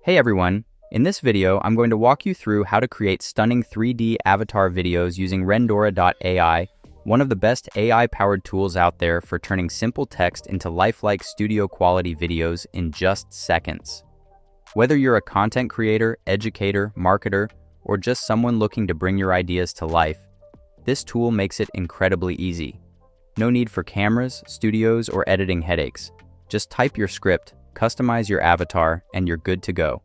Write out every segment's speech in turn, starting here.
Hey everyone, in this video I'm going to walk you through how to create stunning 3D avatar videos using Rendora.ai, one of the best AI-powered tools out there for turning simple text into lifelike studio-quality videos in just seconds. Whether you're a content creator, educator, marketer, or just someone looking to bring your ideas to life, this tool makes it incredibly easy. No need for cameras, studios, or editing headaches. Just type your script, customize your avatar, and you're good to go.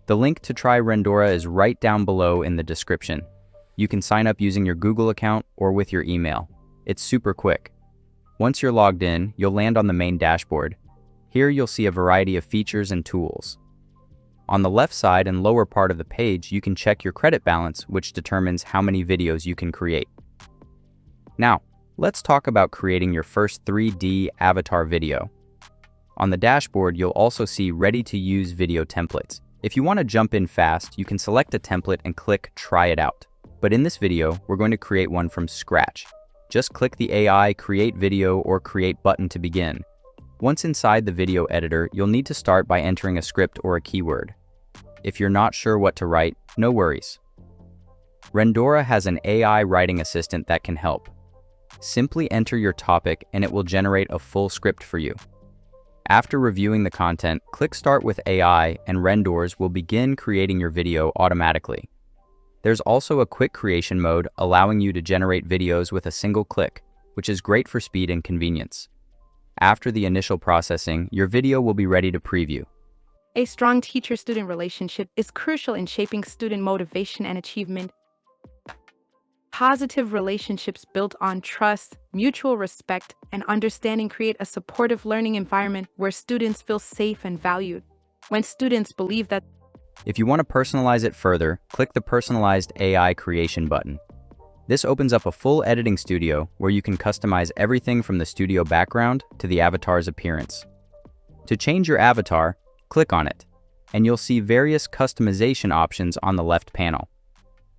The link to try Rendora is right down below in the description. You can sign up using your Google account or with your email. It's super quick. Once you're logged in, you'll land on the main dashboard. Here you'll see a variety of features and tools. On the left side and lower part of the page, you can check your credit balance, which determines how many videos you can create. Now, let's talk about creating your first 3D avatar video. On the dashboard, you'll also see ready-to-use video templates. If you want to jump in fast, you can select a template and click Try It Out. But in this video, we're going to create one from scratch. Just click the AI Create Video or Create button to begin. Once inside the video editor, you'll need to start by entering a script or a keyword. If you're not sure what to write, no worries. Rendora has an AI writing assistant that can help. Simply enter your topic and it will generate a full script for you. After reviewing the content, click Start with AI and Rendors will begin creating your video automatically. There's also a quick creation mode allowing you to generate videos with a single click, which is great for speed and convenience. After the initial processing, your video will be ready to preview. A strong teacher-student relationship is crucial in shaping student motivation and achievement. Positive relationships built on trust, mutual respect, and understanding create a supportive learning environment where students feel safe and valued. When students believe that. If you want to personalize it further, click the Personalized AI Creation button. This opens up a full editing studio where you can customize everything from the studio background to the avatar's appearance. To change your avatar, click on it, and you'll see various customization options on the left panel.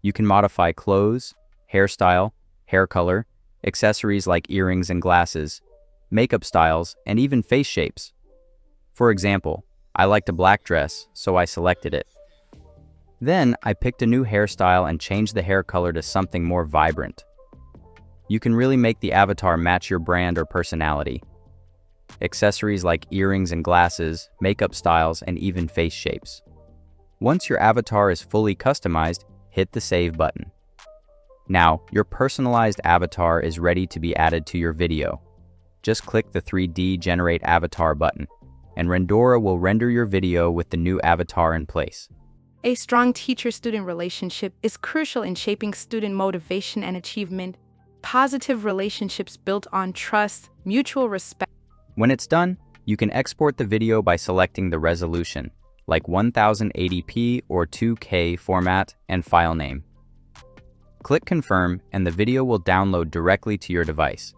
You can modify clothes, hairstyle, hair color, accessories like earrings and glasses, makeup styles, and even face shapes. For example, I liked a black dress, so I selected it. Then I picked a new hairstyle and changed the hair color to something more vibrant. You can really make the avatar match your brand or personality. Accessories like earrings and glasses, makeup styles, and even face shapes. Once your avatar is fully customized, hit the Save button. Now, your personalized avatar is ready to be added to your video. Just click the 3D Generate Avatar button, and Rendora will render your video with the new avatar in place. A strong teacher-student relationship is crucial in shaping student motivation and achievement. Positive relationships built on trust, mutual respect. When it's done, you can export the video by selecting the resolution, like 1080p or 2K format and file name. Click Confirm and the video will download directly to your device.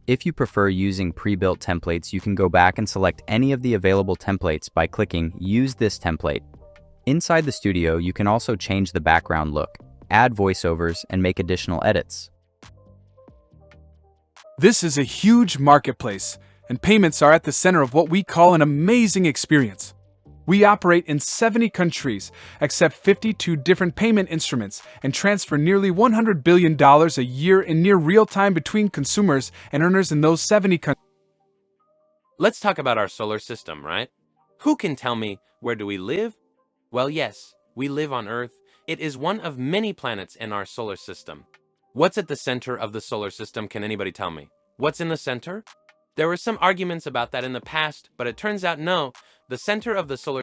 If you prefer using pre-built templates, you can go back and select any of the available templates by clicking Use this template. Inside the studio, you can also change the background look, add voiceovers, and make additional edits. This is a huge marketplace, and payments are at the center of what we call an amazing experience. We operate in 70 countries, accept 52 different payment instruments, and transfer nearly $100 billion a year in near real time between consumers and earners in those 70 countries. Let's talk about our solar system, right? Who can tell me, where do we live? Well, yes, we live on Earth. It is one of many planets in our solar system. What's at the center of the solar system? Can anybody tell me? What's in the center? There were some arguments about that in the past, but it turns out no, the center of the solar.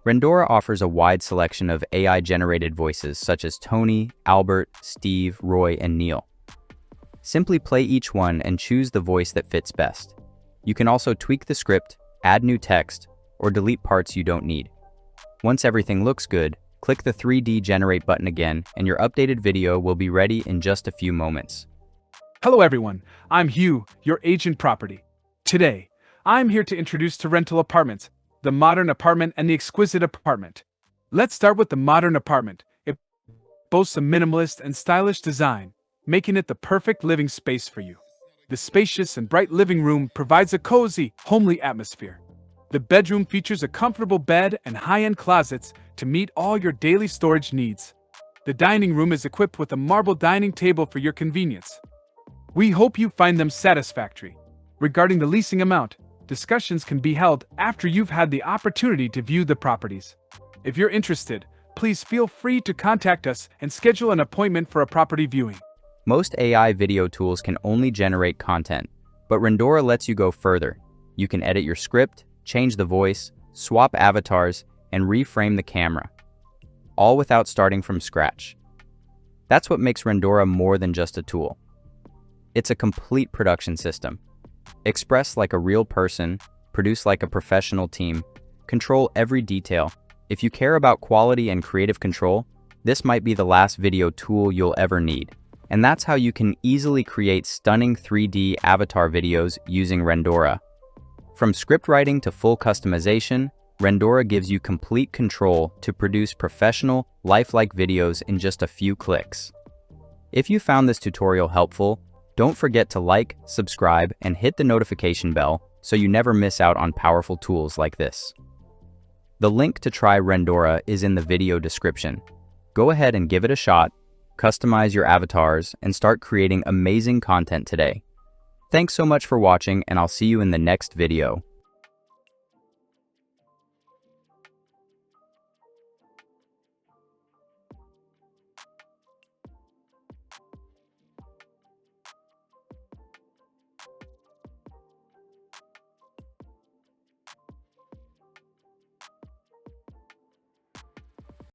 Rendora offers a wide selection of AI-generated voices such as Tony, Albert, Steve, Roy, and Neil. Simply play each one and choose the voice that fits best. You can also tweak the script, add new text, or delete parts you don't need. Once everything looks good, click the 3D Generate button again, and your updated video will be ready in just a few moments. Hello everyone, I'm Hugh, your agent property. Today, I'm here to introduce to rental apartments, the modern apartment and the exquisite apartment. Let's start with the modern apartment. It boasts a minimalist and stylish design, making it the perfect living space for you. The spacious and bright living room provides a cozy, homely atmosphere. The bedroom features a comfortable bed and high-end closets to meet all your daily storage needs. The dining room is equipped with a marble dining table for your convenience. We hope you find them satisfactory. Regarding the leasing amount, discussions can be held after you've had the opportunity to view the properties. If you're interested, please feel free to contact us and schedule an appointment for a property viewing. Most AI video tools can only generate content, but Rendora lets you go further. You can edit your script, change the voice, swap avatars, and reframe the camera, all without starting from scratch. That's what makes Rendora more than just a tool. It's a complete production system. Express like a real person, produce like a professional team, control every detail. If you care about quality and creative control, this might be the last video tool you'll ever need. And that's how you can easily create stunning 3D avatar videos using Rendora. From script writing to full customization, Rendora gives you complete control to produce professional, lifelike videos in just a few clicks. If you found this tutorial helpful, don't forget to like, subscribe, and hit the notification bell so you never miss out on powerful tools like this. The link to try Rendora is in the video description. Go ahead and give it a shot, customize your avatars, and start creating amazing content today. Thanks so much for watching, and I'll see you in the next video.